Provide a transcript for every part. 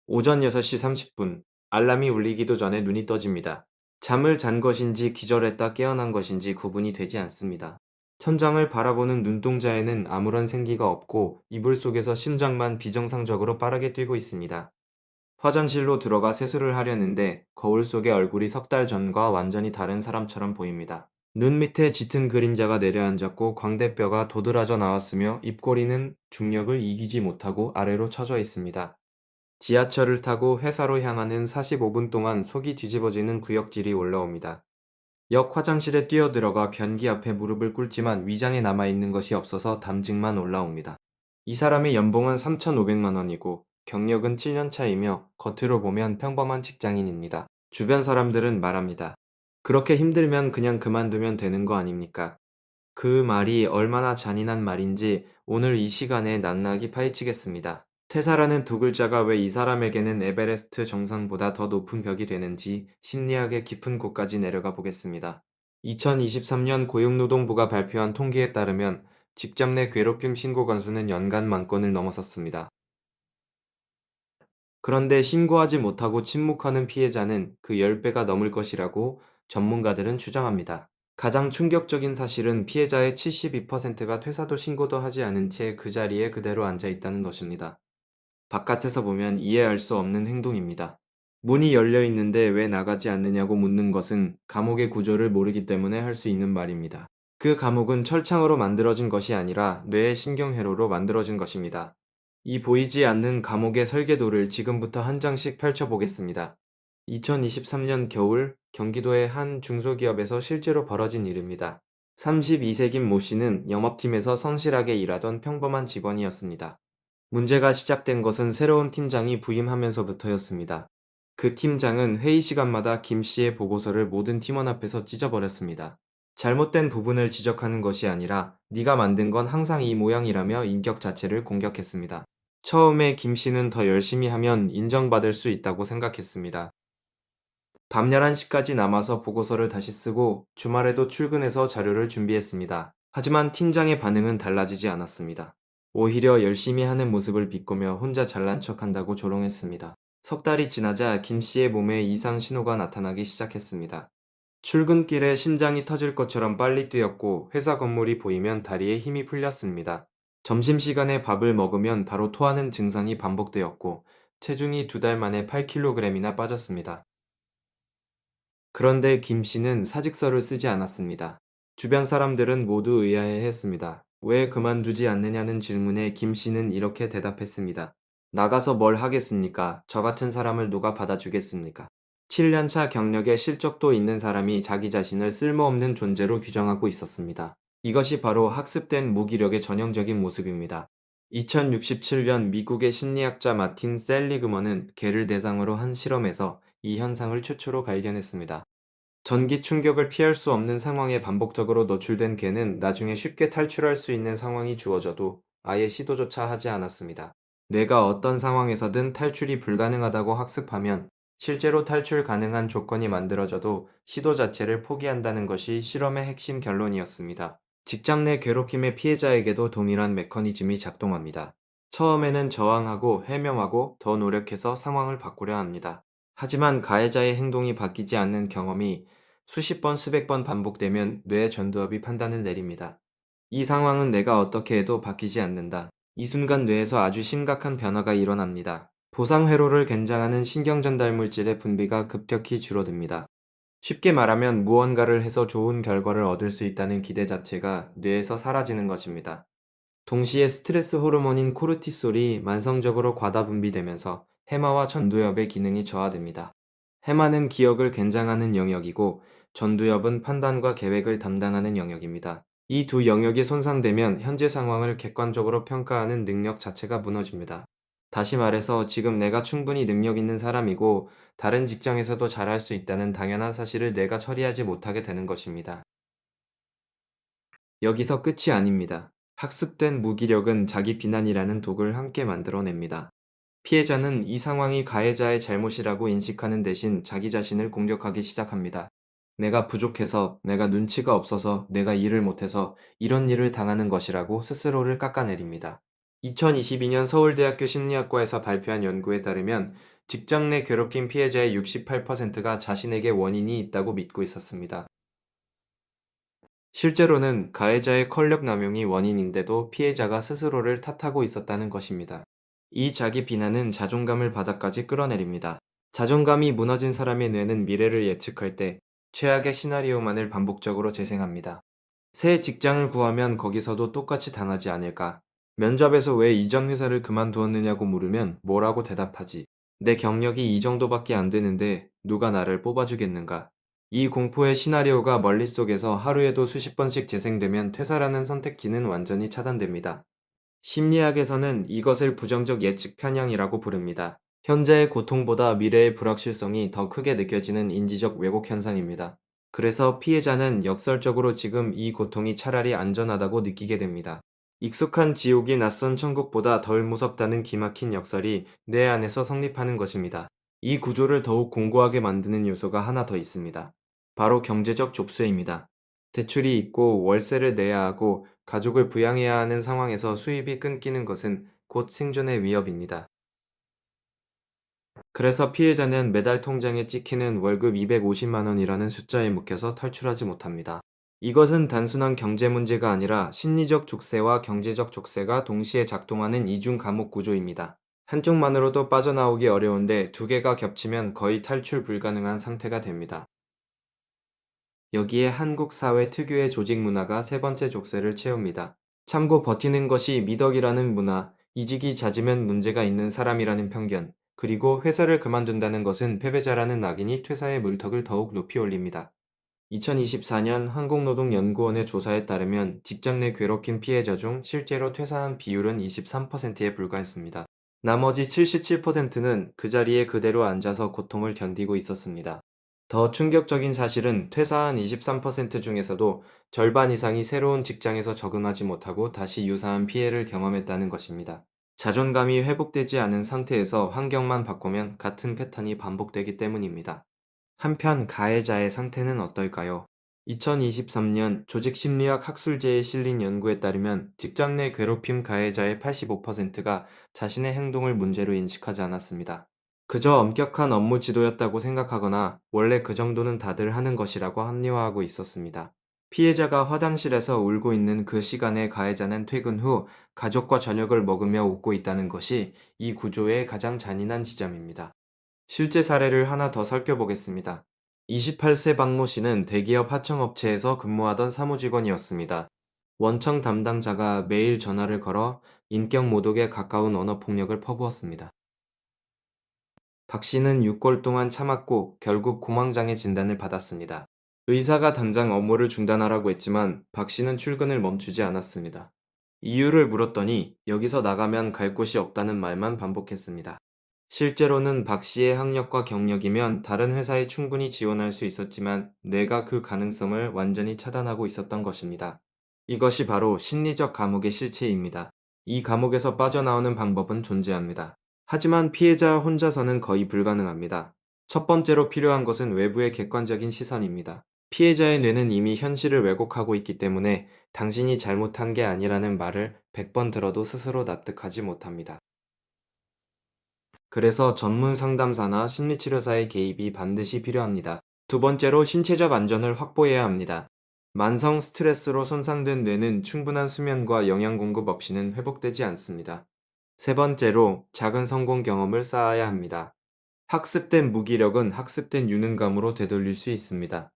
오전 6시 30분. 알람이 울리기도 전에 눈이 떠집니다. 잠을 잔 것인지 기절했다 깨어난 것인지 구분이 되지 않습니다. 천장을 바라보는 눈동자에는 아무런 생기가 없고 이불 속에서 심장만 비정상적으로 빠르게 뛰고 있습니다. 화장실로 들어가 세수를 하려는데 거울 속의 얼굴이 석 달 전과 완전히 다른 사람처럼 보입니다. 눈 밑에 짙은 그림자가 내려앉았고 광대뼈가 도드라져 나왔으며 입꼬리는 중력을 이기지 못하고 아래로 처져 있습니다. 지하철을 타고 회사로 향하는 45분 동안 속이 뒤집어지는 구역질이 올라옵니다. 역 화장실에 뛰어들어가 변기 앞에 무릎을 꿇지만 위장에 남아있는 것이 없어서 담증만 올라옵니다. 이 사람의 연봉은 3,500만 원이고 경력은 7년 차이며 겉으로 보면 평범한 직장인입니다. 주변 사람들은 말합니다. 그렇게 힘들면 그냥 그만두면 되는 거 아닙니까? 그 말이 얼마나 잔인한 말인지 오늘 이 시간에 낱낱이 파헤치겠습니다. 퇴사라는 두 글자가 왜 이 사람에게는 에베레스트 정상보다 더 높은 벽이 되는지 심리학의 깊은 곳까지 내려가 보겠습니다. 2023년 고용노동부가 발표한 통계에 따르면 직장 내 괴롭힘 신고 건수는 연간 10,000건을 넘어섰습니다. 그런데 신고하지 못하고 침묵하는 피해자는 그 10배가 넘을 것이라고 전문가들은 추정합니다. 가장 충격적인 사실은 피해자의 72%가 퇴사도 신고도 하지 않은 채 그 자리에 그대로 앉아 있다는 것입니다. 바깥에서 보면 이해할 수 없는 행동입니다. 문이 열려 있는데 왜 나가지 않느냐고 묻는 것은 감옥의 구조를 모르기 때문에 할 수 있는 말입니다. 그 감옥은 철창으로 만들어진 것이 아니라 뇌의 신경회로로 만들어진 것입니다. 이 보이지 않는 감옥의 설계도를 지금부터 한 장씩 펼쳐보겠습니다. 2023년 겨울 경기도의 한 중소기업에서 실제로 벌어진 일입니다. 32세긴 모 씨는 영업팀에서 성실하게 일하던 평범한 직원이었습니다. 문제가 시작된 것은 새로운 팀장이 부임하면서부터였습니다. 그 팀장은 회의 시간마다 김 씨의 보고서를 모든 팀원 앞에서 찢어버렸습니다. 잘못된 부분을 지적하는 것이 아니라 네가 만든 건 항상 이 모양이라며 인격 자체를 공격했습니다. 처음에 김 씨는 더 열심히 하면 인정받을 수 있다고 생각했습니다. 밤 11시까지 남아서 보고서를 다시 쓰고 주말에도 출근해서 자료를 준비했습니다. 하지만 팀장의 반응은 달라지지 않았습니다. 오히려 열심히 하는 모습을 비꼬며 혼자 잘난 척한다고 조롱했습니다. 석 달이 지나자 김 씨의 몸에 이상 신호가 나타나기 시작했습니다. 출근길에 심장이 터질 것처럼 빨리 뛰었고 회사 건물이 보이면 다리에 힘이 풀렸습니다. 점심시간에 밥을 먹으면 바로 토하는 증상이 반복되었고 체중이 2달 만에 8kg이나 빠졌습니다. 그런데 김 씨는 사직서를 쓰지 않았습니다. 주변 사람들은 모두 의아해했습니다. 왜 그만두지 않느냐는 질문에 김 씨는 이렇게 대답했습니다. 나가서 뭘 하겠습니까? 저 같은 사람을 누가 받아주겠습니까? 7년차 경력에 실적도 있는 사람이 자기 자신을 쓸모없는 존재로 규정하고 있었습니다. 이것이 바로 학습된 무기력의 전형적인 모습입니다. 2067년 미국의 심리학자 마틴 셀리그먼은 개를 대상으로 한 실험에서 이 현상을 최초로 발견했습니다. 전기 충격을 피할 수 없는 상황에 반복적으로 노출된 개는 나중에 쉽게 탈출할 수 있는 상황이 주어져도 아예 시도조차 하지 않았습니다. 뇌가 어떤 상황에서든 탈출이 불가능하다고 학습하면 실제로 탈출 가능한 조건이 만들어져도 시도 자체를 포기한다는 것이 실험의 핵심 결론이었습니다. 직장 내 괴롭힘의 피해자에게도 동일한 메커니즘이 작동합니다. 처음에는 저항하고 해명하고 더 노력해서 상황을 바꾸려 합니다. 하지만 가해자의 행동이 바뀌지 않는 경험이 수십 번, 수백 번 반복되면 뇌 전두엽이 판단을 내립니다. 이 상황은 내가 어떻게 해도 바뀌지 않는다. 이 순간 뇌에서 아주 심각한 변화가 일어납니다. 보상 회로를 괜장하는 신경 전달 물질의 분비가 급격히 줄어듭니다. 쉽게 말하면 무언가를 해서 좋은 결과를 얻을 수 있다는 기대 자체가 뇌에서 사라지는 것입니다. 동시에 스트레스 호르몬인 코르티솔이 만성적으로 과다 분비되면서 해마와 전두엽의 기능이 저하됩니다. 해마는 기억을 괜장하는 영역이고 전두엽은 판단과 계획을 담당하는 영역입니다. 이 두 영역이 손상되면 현재 상황을 객관적으로 평가하는 능력 자체가 무너집니다. 다시 말해서 지금 내가 충분히 능력 있는 사람이고 다른 직장에서도 잘할 수 있다는 당연한 사실을 내가 처리하지 못하게 되는 것입니다. 여기서 끝이 아닙니다. 학습된 무기력은 자기 비난이라는 독을 함께 만들어냅니다. 피해자는 이 상황이 가해자의 잘못이라고 인식하는 대신 자기 자신을 공격하기 시작합니다. 내가 부족해서, 내가 눈치가 없어서, 내가 일을 못해서 이런 일을 당하는 것이라고 스스로를 깎아내립니다. 2022년 서울대학교 심리학과에서 발표한 연구에 따르면 직장 내 괴롭힘 피해자의 68%가 자신에게 원인이 있다고 믿고 있었습니다. 실제로는 가해자의 권력 남용이 원인인데도 피해자가 스스로를 탓하고 있었다는 것입니다. 이 자기 비난은 자존감을 바닥까지 끌어내립니다. 자존감이 무너진 사람의 뇌는 미래를 예측할 때 최악의 시나리오만을 반복적으로 재생합니다. 새 직장을 구하면 거기서도 똑같이 당하지 않을까? 면접에서 왜 이전 회사를 그만두었느냐고 물으면 뭐라고 대답하지? 내 경력이 이 정도밖에 안 되는데 누가 나를 뽑아주겠는가? 이 공포의 시나리오가 머릿속에서 하루에도 수십 번씩 재생되면 퇴사라는 선택지는 완전히 차단됩니다. 심리학에서는 이것을 부정적 예측 편향이라고 부릅니다. 현재의 고통보다 미래의 불확실성이 더 크게 느껴지는 인지적 왜곡 현상입니다. 그래서 피해자는 역설적으로 지금 이 고통이 차라리 안전하다고 느끼게 됩니다. 익숙한 지옥이 낯선 천국보다 덜 무섭다는 기막힌 역설이 내 안에서 성립하는 것입니다. 이 구조를 더욱 공고하게 만드는 요소가 하나 더 있습니다. 바로 경제적 족쇄입니다. 대출이 있고 월세를 내야 하고 가족을 부양해야 하는 상황에서 수입이 끊기는 것은 곧 생존의 위협입니다. 그래서 피해자는 매달 통장에 찍히는 월급 250만 원이라는 숫자에 묶여서 탈출하지 못합니다. 이것은 단순한 경제 문제가 아니라 심리적 족쇄와 경제적 족쇄가 동시에 작동하는 이중 감옥 구조입니다. 한쪽만으로도 빠져나오기 어려운데 두 개가 겹치면 거의 탈출 불가능한 상태가 됩니다. 여기에 한국 사회 특유의 조직 문화가 세 번째 족쇄를 채웁니다. 참고 버티는 것이 미덕이라는 문화, 이직이 잦으면 문제가 있는 사람이라는 편견, 그리고 회사를 그만둔다는 것은 패배자라는 낙인이 퇴사의 물턱을 더욱 높이 올립니다. 2024년 한국노동연구원의 조사에 따르면 직장 내 괴롭힘 피해자 중 실제로 퇴사한 비율은 23%에 불과했습니다. 나머지 77%는 그 자리에 그대로 앉아서 고통을 견디고 있었습니다. 더 충격적인 사실은 퇴사한 23% 중에서도 절반 이상이 새로운 직장에서 적응하지 못하고 다시 유사한 피해를 경험했다는 것입니다. 자존감이 회복되지 않은 상태에서 환경만 바꾸면 같은 패턴이 반복되기 때문입니다. 한편 가해자의 상태는 어떨까요? 2023년 조직심리학 학술제에 실린 연구에 따르면 직장 내 괴롭힘 가해자의 85%가 자신의 행동을 문제로 인식하지 않았습니다. 그저 엄격한 업무 지도였다고 생각하거나 원래 그 정도는 다들 하는 것이라고 합리화하고 있었습니다. 피해자가 화장실에서 울고 있는 그 시간에 가해자는 퇴근 후 가족과 저녁을 먹으며 웃고 있다는 것이 이 구조의 가장 잔인한 지점입니다. 실제 사례를 하나 더 살펴보겠습니다. 28세 박모 씨는 대기업 하청업체에서 근무하던 사무직원이었습니다. 원청 담당자가 매일 전화를 걸어 인격 모독에 가까운 언어폭력을 퍼부었습니다. 박 씨는 6개월 동안 참았고 결국 공황장애 진단을 받았습니다. 의사가 당장 업무를 중단하라고 했지만 박 씨는 출근을 멈추지 않았습니다. 이유를 물었더니 여기서 나가면 갈 곳이 없다는 말만 반복했습니다. 실제로는 박 씨의 학력과 경력이면 다른 회사에 충분히 지원할 수 있었지만 내가 그 가능성을 완전히 차단하고 있었던 것입니다. 이것이 바로 심리적 감옥의 실체입니다. 이 감옥에서 빠져나오는 방법은 존재합니다. 하지만 피해자 혼자서는 거의 불가능합니다. 첫 번째로 필요한 것은 외부의 객관적인 시선입니다. 피해자의 뇌는 이미 현실을 왜곡하고 있기 때문에 당신이 잘못한 게 아니라는 말을 100번 들어도 스스로 납득하지 못합니다. 그래서 전문 상담사나 심리치료사의 개입이 반드시 필요합니다. 두 번째로 신체적 안전을 확보해야 합니다. 만성 스트레스로 손상된 뇌는 충분한 수면과 영양 공급 없이는 회복되지 않습니다. 세 번째로 작은 성공 경험을 쌓아야 합니다. 학습된 무기력은 학습된 유능감으로 되돌릴 수 있습니다.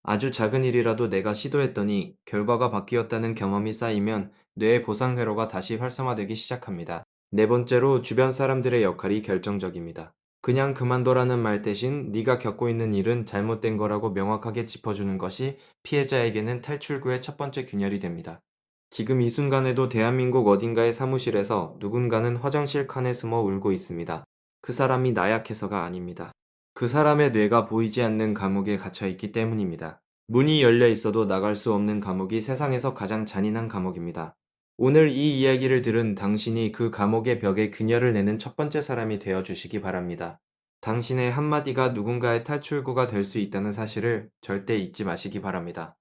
아주 작은 일이라도 내가 시도했더니 결과가 바뀌었다는 경험이 쌓이면 뇌의 보상 회로가 다시 활성화되기 시작합니다. 네 번째로 주변 사람들의 역할이 결정적입니다. 그냥 그만둬라는 말 대신 네가 겪고 있는 일은 잘못된 거라고 명확하게 짚어주는 것이 피해자에게는 탈출구의 첫 번째 균열이 됩니다. 지금 이 순간에도 대한민국 어딘가의 사무실에서 누군가는 화장실 칸에 숨어 울고 있습니다. 그 사람이 나약해서가 아닙니다. 그 사람의 뇌가 보이지 않는 감옥에 갇혀 있기 때문입니다. 문이 열려 있어도 나갈 수 없는 감옥이 세상에서 가장 잔인한 감옥입니다. 오늘 이 이야기를 들은 당신이 그 감옥의 벽에 균열을 내는 첫 번째 사람이 되어 주시기 바랍니다. 당신의 한마디가 누군가의 탈출구가 될 수 있다는 사실을 절대 잊지 마시기 바랍니다.